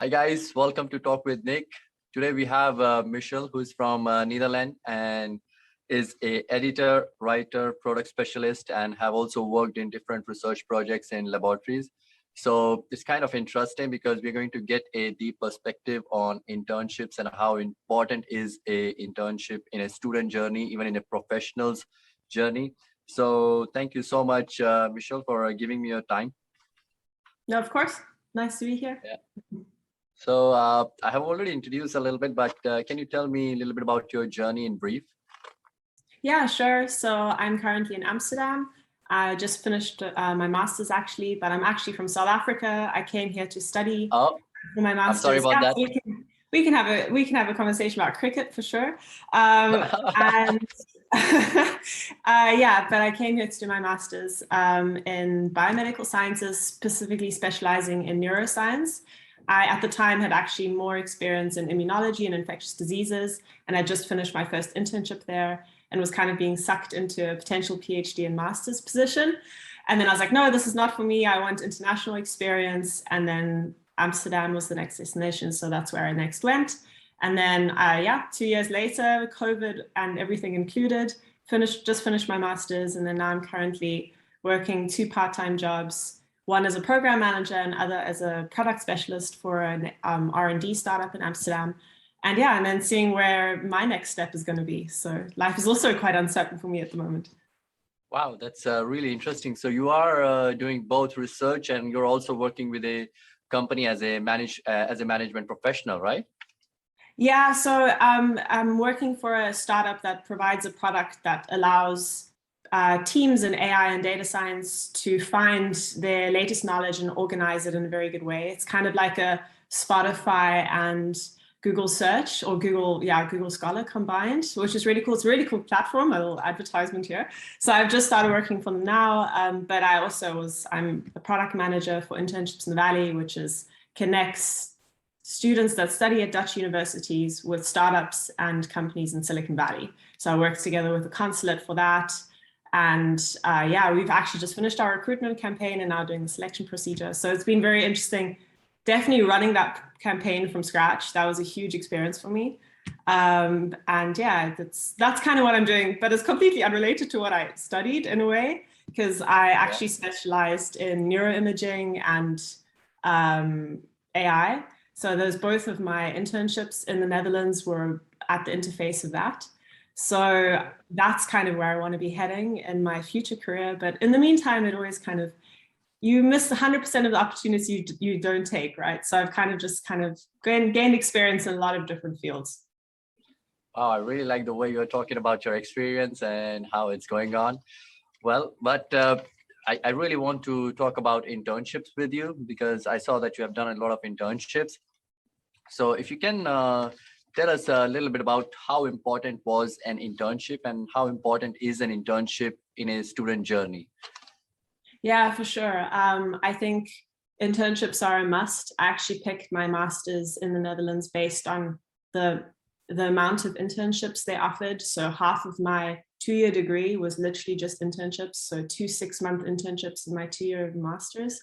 Hi guys, welcome to Talk with Nick. Today we have Michelle, who's from Netherlands and is a editor, writer, product specialist, and have also worked in different research projects in laboratories. So it's kind of interesting because we're going to get a deep perspective on internships and how important is a internship in a student journey, even in a professional's journey. So thank you so much, Michelle, for giving me your time. No, of course. Nice to be here. Yeah. So I have already introduced a little bit, but can you tell me a little bit about your journey in brief? Yeah, sure. So I'm currently in Amsterdam. I just finished my master's actually, but I'm actually from South Africa. I came here to study for my master's. I'm sorry about that. We can have a conversation about cricket for sure. And yeah, but I came here to do my master's in biomedical sciences, specifically specializing in neuroscience. I, at the time, had actually more experience in immunology and infectious diseases, and I just finished my first internship there and was kind of being sucked into a potential PhD and master's position. And then I was like, no, this is not for me. I want international experience. And then Amsterdam was the next destination. So that's where I next went. And then, yeah, 2 years later, COVID and everything included, just finished my master's. And then now I'm currently working 2 part-time jobs, one as a program manager and other as a product specialist for an R&D startup in Amsterdam. And yeah, and then seeing where my next step is going to be. So life is also quite uncertain for me at the moment. Wow, that's really interesting. So you are doing both research and you're also working with a company as a management professional, right? Yeah, so I'm working for a startup that provides a product that allows teams in AI and data science to find their latest knowledge and organize it in a very good way. It's kind of like a Spotify and Google search or Google Scholar combined, which is really cool. It's a really cool platform, a little advertisement here. So I've just started working for them now, but I'm the product manager for Internships in the Valley, which connects students that study at Dutch universities with startups and companies in Silicon Valley. So I work together with the consulate for that. And yeah, we've actually just finished our recruitment campaign and now doing the selection procedure. So it's been very interesting, definitely running that campaign from scratch. That was a huge experience for me. And yeah, that's kind of what I'm doing, but it's completely unrelated to what I studied in a way, because I actually specialized in neuroimaging and AI. So those both of my internships in the Netherlands were at the interface of that. So that's kind of where I want to be heading in my future career. But in the meantime, it always kind of, you miss 100% of the opportunities you don't take, right? So I've kind of gained experience in a lot of different fields. Oh, I really like the way you're talking about your experience and how it's going on. Well, but I really want to talk about internships with you because I saw that you have done a lot of internships. So if you can tell us a little bit about how important was an internship and how important is an internship in a student journey? Yeah, for sure. I think internships are a must. I actually picked my master's in the Netherlands based on the amount of internships they offered. So half of my 2-year degree was literally just internships. So 2 6-month internships in my 2-year master's.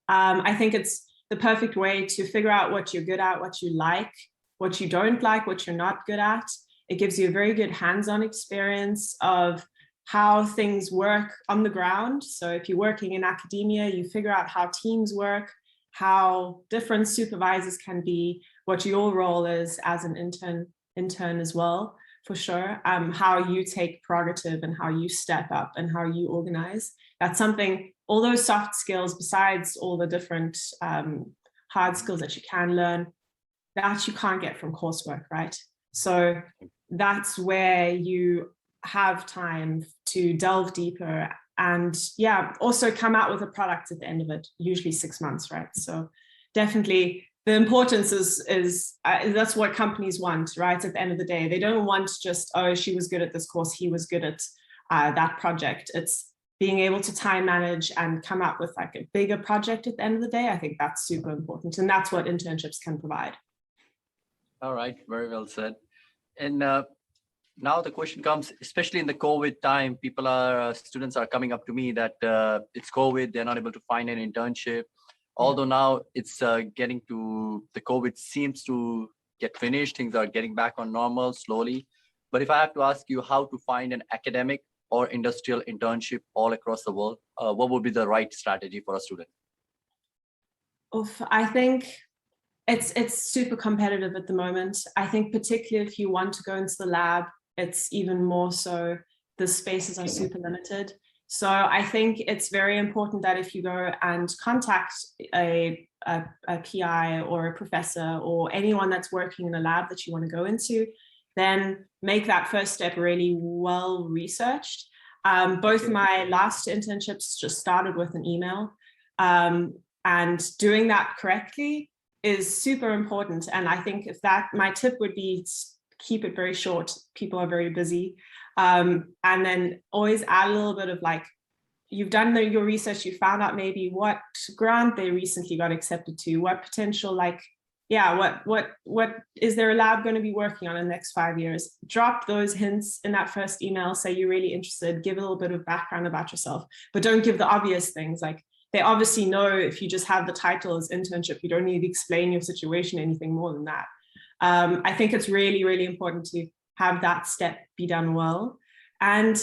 I think it's the perfect way to figure out what you're good at, what you like, what you don't like, what you're not good at. It gives you a very good hands-on experience of how things work on the ground. So if you're working in academia, you figure out how teams work, how different supervisors can be, what your role is as an intern as well, for sure. How you take prerogative and how you step up and how you organize. That's something, all those soft skills, besides all the different hard skills that you can learn, that you can't get from coursework, right? So that's where you have time to delve deeper and yeah, also come out with a product at the end of it, usually 6 months, right? So definitely the importance is that's what companies want, right? At the end of the day, they don't want just, oh, she was good at this course, he was good at that project. It's being able to time manage and come up with like a bigger project at the end of the day. I think that's super important. And that's what internships can provide. All right, very well said. And now the question comes, especially in the COVID time, students are coming up to me that it's COVID, they're not able to find an internship. Although now it's getting to, the COVID seems to get finished, things are getting back on normal slowly. But if I have to ask you how to find an academic or industrial internship all across the world, what would be the right strategy for a student? Oof, I think it's super competitive at the moment. I think particularly if you want to go into the lab, it's even more so. The spaces are super limited. So I think it's very important that if you go and contact a PI or a professor or anyone that's working in a lab that you want to go into, then make that first step really well researched. Both my last internships just started with an email, and doing that correctly is super important. And I think if that, my tip would be keep it very short. People are very busy. And then always add a little bit of like, you've done your research, you found out maybe what grant they recently got accepted to, what potential, like, yeah, what is their lab going to be working on in the next 5 years? Drop those hints in that first email, say you're really interested, give a little bit of background about yourself, but don't give the obvious things. Like, they obviously know if you just have the title as internship, you don't need to explain your situation anything more than that. I think it's really, really important to have that step be done well. And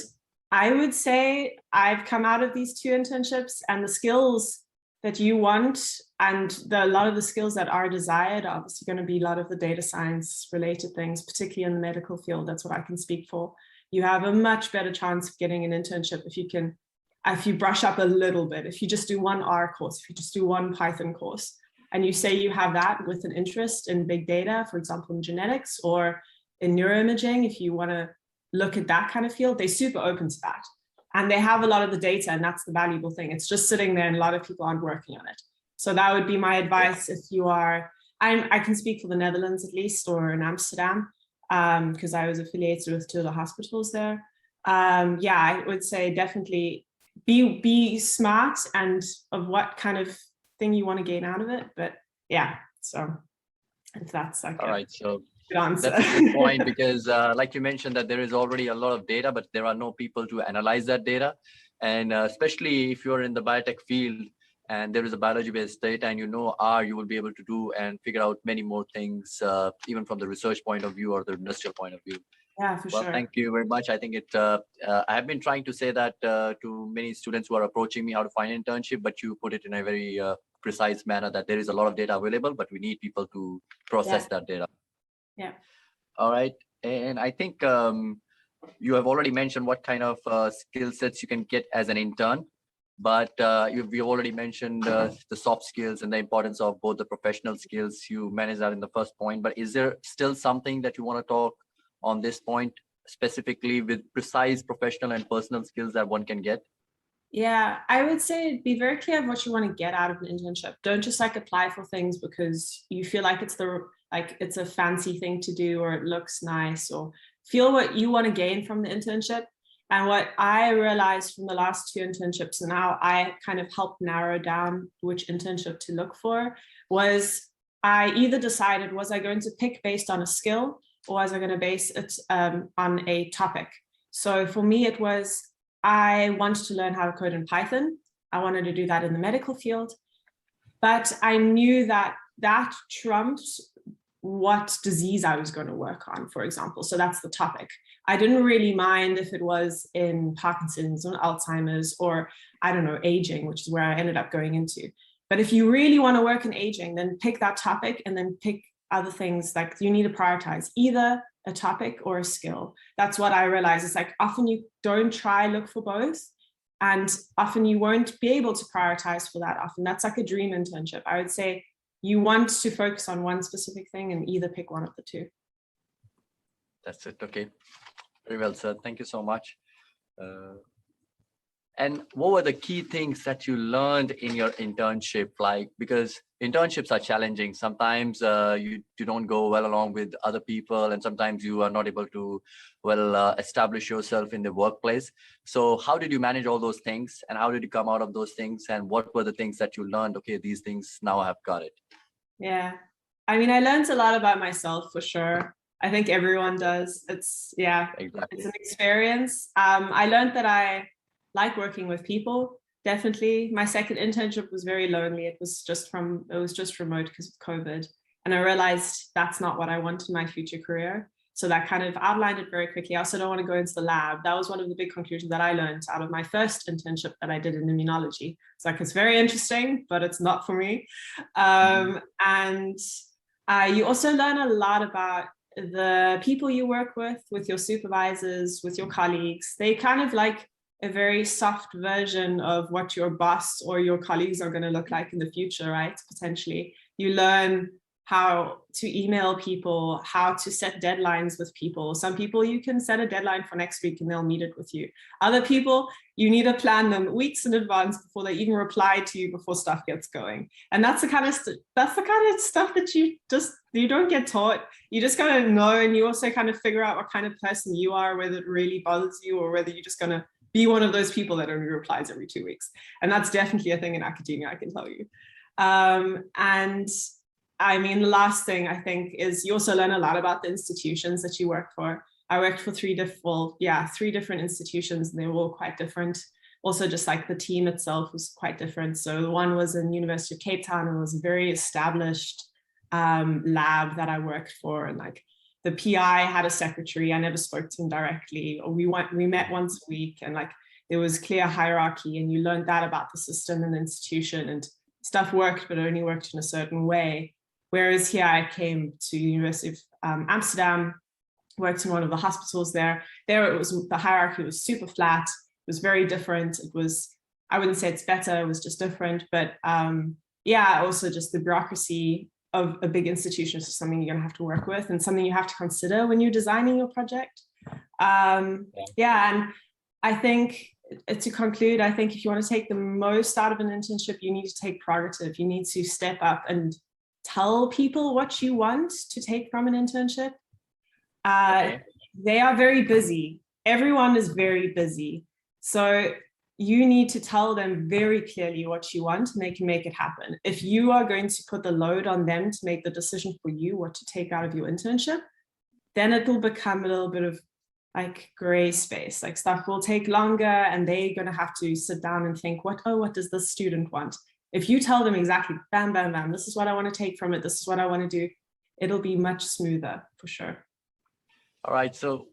I would say I've come out of these 2 internships, and the skills that you want and a lot of the skills that are desired are obviously going to be a lot of the data science related things, particularly in the medical field. That's what I can speak for. You have a much better chance of getting an internship if you brush up a little bit, if you just do one R course, if you just do one Python course, and you say you have that with an interest in big data, for example, in genetics or in neuroimaging, if you want to look at that kind of field, they're super open to that. And they have a lot of the data, and that's the valuable thing. It's just sitting there and a lot of people aren't working on it. So that would be my advice if you are, I can speak for the Netherlands at least, or in Amsterdam, because I was affiliated with 2 of the hospitals there. Yeah, I would say definitely be smart and of what kind of thing you want to gain out of it. But yeah, so if that's like all right, so good answer. that's a good point, because like you mentioned that there is already a lot of data, but there are no people to analyze that data. And especially if you're in the biotech field and there is a biology-based data and you know R, you will be able to do and figure out many more things, even from the research point of view or the industrial point of view. Yeah, for sure. Thank you very much. I think I have been trying to say that to many students who are approaching me how to find an internship, but you put it in a very precise manner that there is a lot of data available, but we need people to process that data. Yeah. All right. And I think you have already mentioned what kind of skill sets you can get as an intern, but we already mentioned the soft skills and the importance of both the professional skills. You managed that in the first point, but is there still something that you want to talk on this point, specifically with precise professional and personal skills that one can get? Yeah, I would say be very clear of what you want to get out of an internship. Don't just like apply for things because you feel like it's a fancy thing to do or it looks nice, or feel what you want to gain from the internship. And what I realized from the last 2 internships, and now I kind of helped narrow down which internship to look for, was I either decided, was I going to pick based on a skill, or was I going to base it on a topic? So for me, it was, I wanted to learn how to code in Python. I wanted to do that in the medical field, but I knew that that trumped what disease I was going to work on, for example. So that's the topic. I didn't really mind if it was in Parkinson's or Alzheimer's or, I don't know, aging, which is where I ended up going into. But if you really want to work in aging, then pick that topic and then pick other things. Like, you need to prioritize either a topic or a skill. That's what I realized. It's like often you don't look for both, and often you won't be able to prioritize for that often. That's like a dream internship. I would say you want to focus on one specific thing and either pick one of the 2. That's it. Okay. Very well, sir. Thank you so much. And what were the key things that you learned in your internship? Like, because internships are challenging. Sometimes you don't go well along with other people, and sometimes you are not able to establish yourself in the workplace. So how did you manage all those things, and how did you come out of those things, and what were the things that you learned? Okay, these things, now I have got it. Yeah, I mean, I learned a lot about myself for sure. I think everyone does. It's, yeah, exactly. It's an experience. I learned that I like working with people. definitely. My second internship was very lonely. It was just remote because of COVID. And I realized that's not what I want in my future career. So that kind of outlined it very quickly. I also don't want to go into the lab. That was one of the big conclusions that I learned out of my first internship that I did in immunology. It's like, it's very interesting, but it's not for me. And you also learn a lot about the people you work with your supervisors, with your colleagues. They kind of like a very soft version of what your boss or your colleagues are going to look like in the future, right? Potentially. You learn how to email people, how to set deadlines with people. Some people you can set a deadline for next week and they'll meet it with you. Other people, you need to plan them weeks in advance before they even reply to you before stuff gets going. And that's the kind of stuff that you don't get taught. You just gotta know, and you also kind of figure out what kind of person you are, whether it really bothers you or whether you're just gonna be one of those people that only replies every 2 weeks. And that's definitely a thing in academia, I can tell you. And I mean, the last thing I think is you also learn a lot about the institutions that you work for. I worked for three different institutions, and they were all quite different. Also, just like the team itself was quite different. So the one was in University of Cape Town, and it was a very established lab that I worked for. And like the PI had a secretary. I never spoke to him directly. Or we met once a week, and like there was clear hierarchy, and you learned that about the system and the institution, and stuff worked, but only worked in a certain way. Whereas here I came to University of Amsterdam, worked in one of the hospitals there. There it was, the hierarchy was super flat. It was very different. It was, I wouldn't say it's better, it was just different. But yeah, also just the bureaucracy of a big institution is something you're gonna have to work with and something you have to consider when you're designing your project. Yeah, and I think to conclude, I think if you want to take the most out of an internship, you need to take prerogative. You need to step up and tell people what you want to take from an internship. They are very busy. Everyone is very busy. So you need to tell them very clearly what you want and they can make it happen. If you are going to put the load on them to make the decision for you what to take out of your internship, then it will become a little bit of like gray space. Like stuff will take longer and they're going to have to sit down and think, what does this student want? If you tell them exactly, bam, bam, bam, this is what I want to take from it, this is what I want to do, it'll be much smoother for sure. All right. So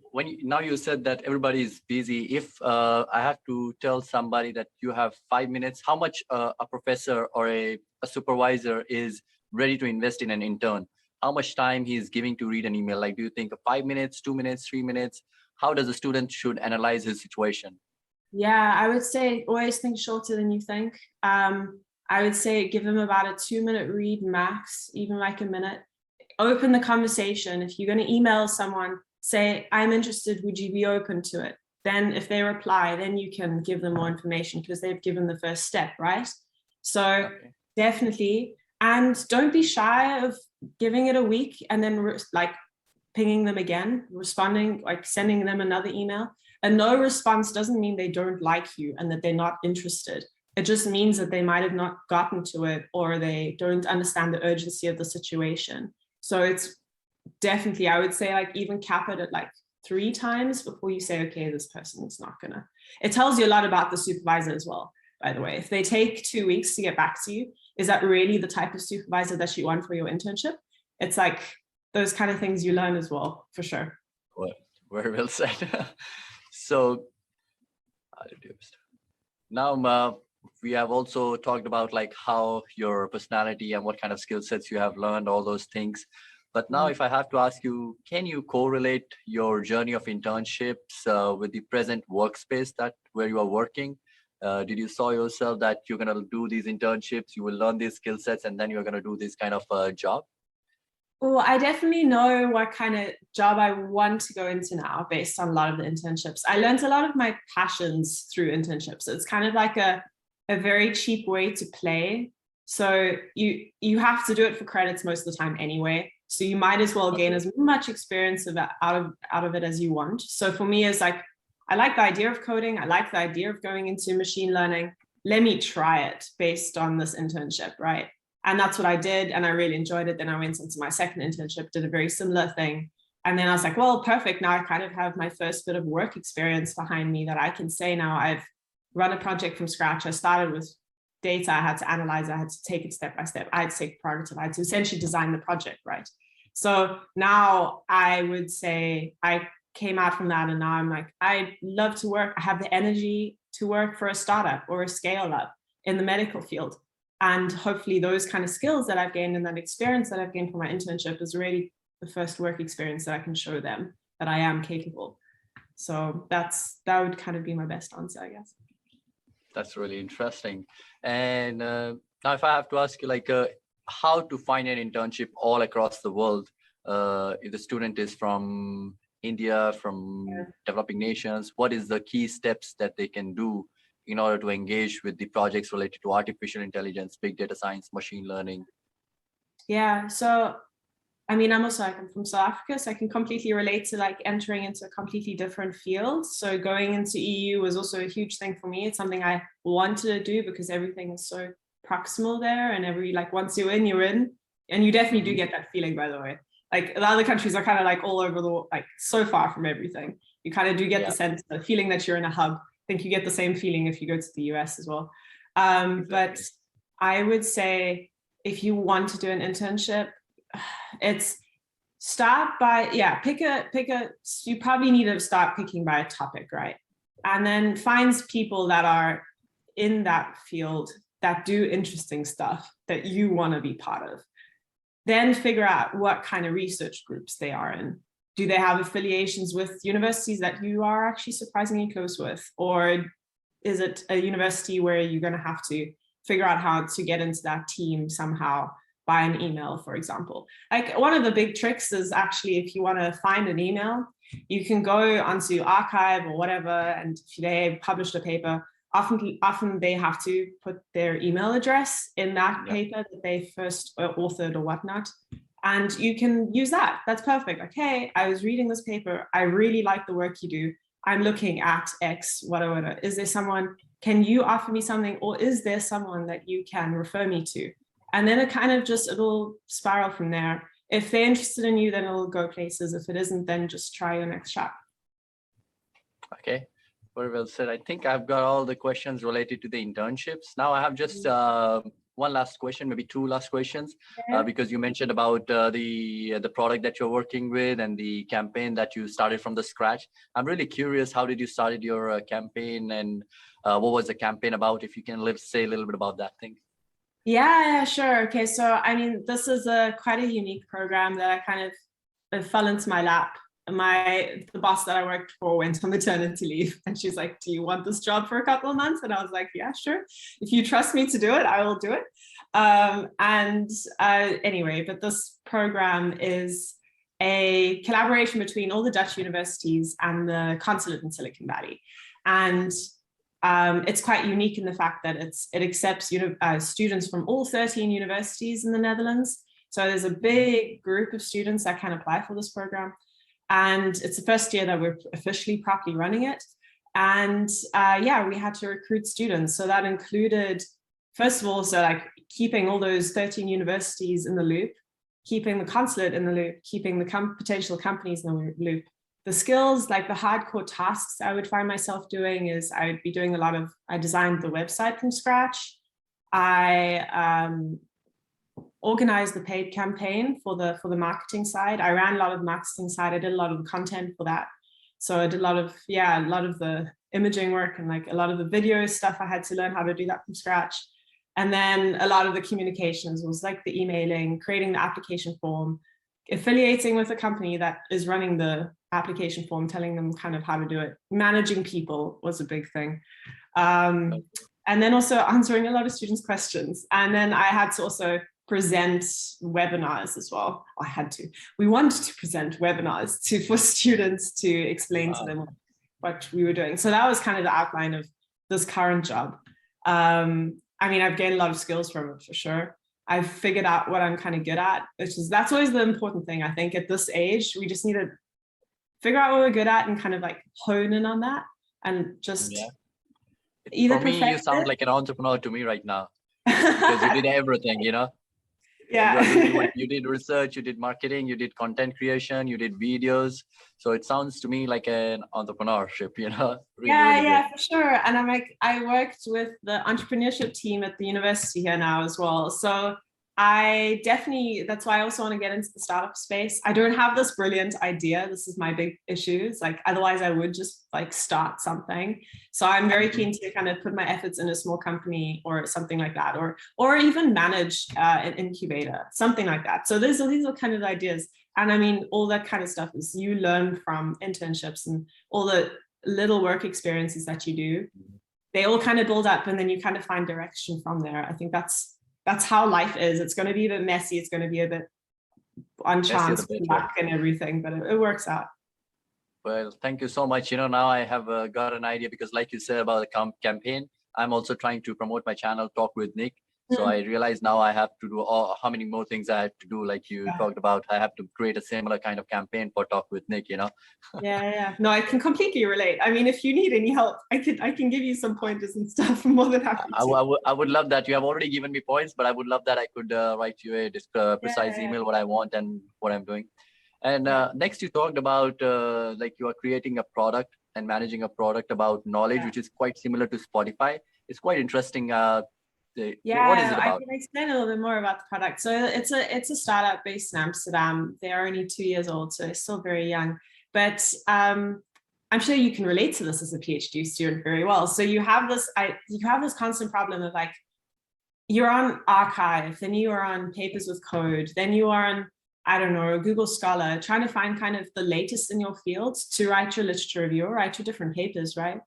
now you said that everybody is busy. If I have to tell somebody that you have 5 minutes, how much a professor or a supervisor is ready to invest in an intern? How much time he is giving to read an email? Like, do you think 5 minutes, 2 minutes, 3 minutes? How does a student should analyze his situation? Yeah, I would say always think shorter than you think. I would say give them about a 2-minute read max, even like a minute. Open the conversation. If you're going to email someone, say, I'm interested, would you be open to it? Then if they reply, then you can give them more information because they've given the first step, right? So definitely, and don't be shy of giving it a week and then like pinging them again, responding, like sending them another email. A no response doesn't mean they don't like you and that they're not interested. It just means that they might have not gotten to it or they don't understand the urgency of the situation. So it's definitely, I would say, like even cap it at like 3 times before you say, okay, this person is not gonna. It tells you a lot about the supervisor as well, by the way. If they take 2 weeks to get back to you, is that really the type of supervisor that you want for your internship? It's like those kind of things you learn as well, for sure. Well, very well said. So now we have also talked about like how your personality and what kind of skill sets you have learned, all those things. But now if I have to ask you, can you correlate your journey of internships with the present workspace where you are working? Did you saw yourself that you're going to do these internships, you will learn these skill sets, and then you're going to do this kind of job? Well, I definitely know what kind of job I want to go into now based on a lot of the internships. I learned a lot of my passions through internships. So it's kind of like a very cheap way to play. So you have to do it for credits most of the time anyway. So you might as well gain as much experience out of it as you want. So for me, it's like, I like the idea of coding. I like the idea of going into machine learning. Let me try it based on this internship, right? And that's what I did. And I really enjoyed it. Then I went into my second internship, did a very similar thing. And then I was like, well, perfect. Now I kind of have my first bit of work experience behind me that I can say now run a project from scratch. I started with data, I had to analyze, I had to take it step by step, I had to take prerogative, I had to essentially design the project, right? So now I would say I came out from that and now I'm like, I love to work, I have the energy to work for a startup or a scale up in the medical field. And hopefully those kind of skills that I've gained and that experience that I've gained from my internship is really the first work experience that I can show them that I am capable. So that would kind of be my best answer, I guess. That's really interesting. And now if I have to ask you, like, how to find an internship all across the world, if the student is from India, from developing nations, what is the key steps that they can do in order to engage with the projects related to artificial intelligence, big data science, machine learning? Yeah, so I mean, I'm from South Africa, so I can completely relate to like entering into a completely different field. So going into EU was also a huge thing for me. It's something I wanted to do because everything is so proximal there, and once you're in, and you definitely do get that feeling, by the way. Like the other countries are kind of like all over like so far from everything. You kind of do get the sense, the feeling that you're in a hub. I think you get the same feeling if you go to the US as well. Exactly. But I would say if you want to do an internship, it's start by, you probably need to start picking by a topic, right? And then finds people that are in that field that do interesting stuff that you want to be part of. Then figure out what kind of research groups they are in. Do they have affiliations with universities that you are actually surprisingly close with? Or is it a university where you're going to have to figure out how to get into that team somehow by an email, for example? Like one of the big tricks is actually, if you want to find an email, you can go onto archive or whatever, and if they published a paper, often they have to put their email address in that paper that they first authored or whatnot. And you can use that. That's perfect. Like, hey, I was reading this paper. I really like the work you do. I'm looking at X, whatever. Is there someone, can you offer me something? Or is there someone that you can refer me to? And then it'll spiral from there. If they're interested in you, then it'll go places. If it isn't, then just try your next shot. Okay, very well said. I think I've got all the questions related to the internships. Now I have just one last question, maybe two last questions, because you mentioned about the product that you're working with and the campaign that you started from the scratch. I'm really curious, how did you started your campaign, and what was the campaign about? If you can say a little bit about that thing. Yeah, sure. Okay, so I mean, this is quite a unique program that I kind of fell into my lap. The boss that I worked for went on maternity leave, and she's like, do you want this job for a couple of months? And I was like, yeah, sure. If you trust me to do it, I will do it. Anyway, but this program is a collaboration between all the Dutch universities and the consulate in Silicon Valley. And it's quite unique in the fact that it accepts students from all 13 universities in the Netherlands. So there's a big group of students that can apply for this program. And it's the first year that we're officially properly running it. And we had to recruit students. So that included, first of all, keeping all those 13 universities in the loop, keeping the consulate in the loop, keeping the potential companies in the loop. The skills, like the hardcore tasks I would find myself doing is I would be doing I designed the website from scratch. I organized the paid campaign for the marketing side. I ran a lot of the marketing side. I did a lot of the content for that. So I did a lot of the imaging work and like a lot of the video stuff. I had to learn how to do that from scratch. And then a lot of the communications was like the emailing, creating the application form, affiliating with a company that is running the application form, telling them kind of how to do it. Managing people was a big thing. And then also answering a lot of students' questions. And then I had to also present webinars as well. We wanted to present webinars for students to explain to them what we were doing. So that was kind of the outline of this current job. I've gained a lot of skills from it for sure. I've figured out what I'm kind of good at, that's always the important thing. I think at this age, we just need to figure out what we're good at and kind of like hone in on that and just either for me, you sound like an entrepreneur to me right now, because you did everything, You did research, you did marketing, you did content creation, you did videos. So it sounds to me like an entrepreneurship, really good. For sure. And I worked with the entrepreneurship team at the university here now as well. So that's why I also want to get into the startup space. I don't have this brilliant idea. This is my big issue. Otherwise I would just start something. So I'm very keen to kind of put my efforts in a small company or something like that, or even manage an incubator, something like that. So these are kind of ideas. And I mean, all that kind of stuff is you learn from internships and all the little work experiences that you do. They all kind of build up, and then you kind of find direction from there. I think that's how life is. It's going to be a bit messy. It's going to be a bit on chance, luck and everything, but it works out. Well, thank you so much. Now I have got an idea, because like you said about the campaign, I'm also trying to promote my channel, Talk with Nick. So I realize now I have to do how many more things I have to do. Like you talked about, I have to create a similar kind of campaign for Talk with Nick, Yeah. No, I can completely relate. I mean, if you need any help, I can give you some pointers and stuff. I'm more than happy to. I would love that. You have already given me points, but I would love that I could write you a precise email, what I want and what I'm doing. And next you talked about like you are creating a product and managing a product about knowledge, which is quite similar to Spotify. It's quite interesting. What is it about? I can explain a little bit more about the product. So it's a startup based in Amsterdam. They're only 2 years old, so they're still very young. But I'm sure you can relate to this as a PhD student very well. So you have this constant problem of you're on Archive, then you are on Papers with Code, then you are on, I don't know, Google Scholar, trying to find kind of the latest in your field to write your literature review or write your different papers, right?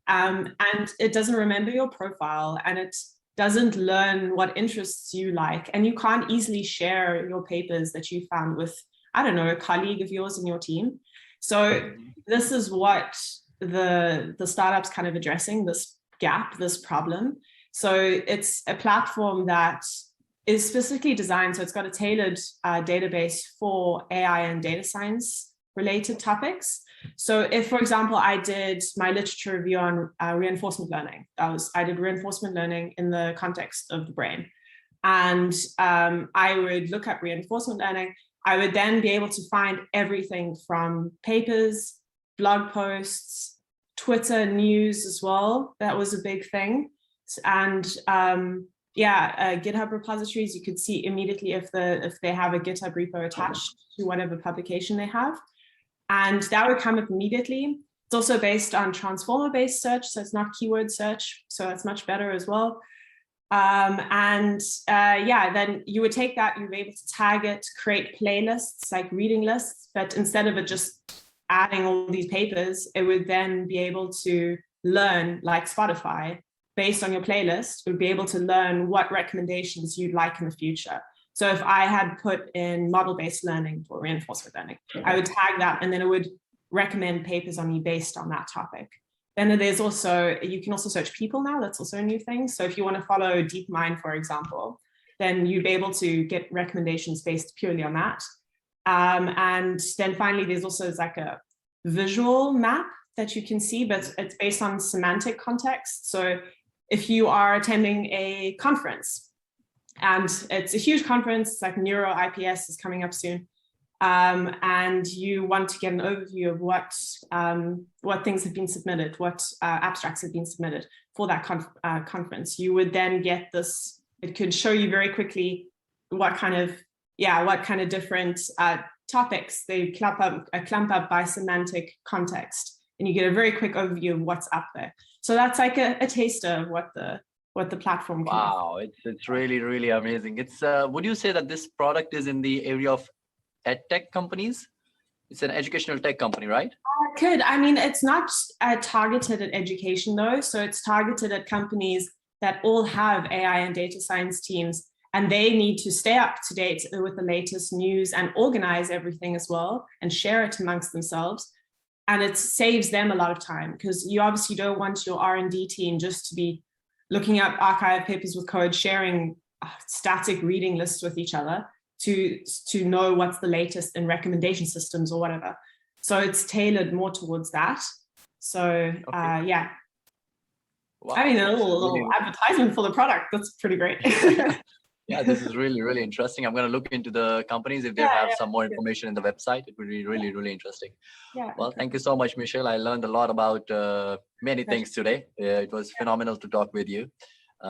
And it doesn't remember your profile, and it doesn't learn what interests you like, and you can't easily share your papers that you found with, I don't know, a colleague of yours in your team. So this is what the startup's kind of addressing, this gap, this problem. So it's a platform that is specifically designed, so it's got a tailored database for AI and data science related topics. So if, for example, I did my literature review on reinforcement learning, I did reinforcement learning in the context of the brain. And I would look at reinforcement learning. I would then be able to find everything from papers, blog posts, Twitter news as well. That was a big thing. And GitHub repositories, you could see immediately if they have a GitHub repo attached to whatever publication they have. And that would come up immediately. It's also based on transformer-based search, so it's not keyword search, so that's much better as well. Then you would take that, you'd be able to tag it, create playlists like reading lists, but instead of it just adding all these papers, it would then be able to learn, like Spotify, based on your playlist, would be able to learn what recommendations you'd like in the future. So if I had put in model-based learning for reinforcement learning, I would tag that, and then it would recommend papers on me based on that topic. Then you can also search people now. That's also a new thing. So if you want to follow DeepMind, for example, then you'd be able to get recommendations based purely on that. And then finally, there's also like a visual map that you can see, but it's based on semantic context. So if you are attending a conference, and it's a huge conference, like Neuro IPS is coming up soon, and you want to get an overview of what things have been submitted, what abstracts have been submitted for that conference, you would then get this. It could show you very quickly what kind of different topics they clump up by semantic context, and you get a very quick overview of what's up there. So that's like a taster of what the platform can offer. It's really, really amazing. It's would you say that this product is in the area of ed tech companies? It's an educational tech company, right? I mean, it's not targeted at education though. So it's targeted at companies that all have AI and data science teams, and they need to stay up to date with the latest news and organize everything as well and share it amongst themselves. And it saves them a lot of time, because you obviously don't want your R&D team just to be looking at archive papers with code, sharing static reading lists with each other to know what's the latest in recommendation systems or whatever. So it's tailored more towards that. So yeah. Wow. I mean, a little advertisement for the product. That's pretty great. Yeah, this is really, really interesting. I'm going to look into the companies if they Yeah, have yeah, some more good. information in the website. It would be really, really interesting. Yeah, Well, okay. thank you so much, Michelle. I learned a lot about many Pleasure. things today. It was phenomenal to talk with you.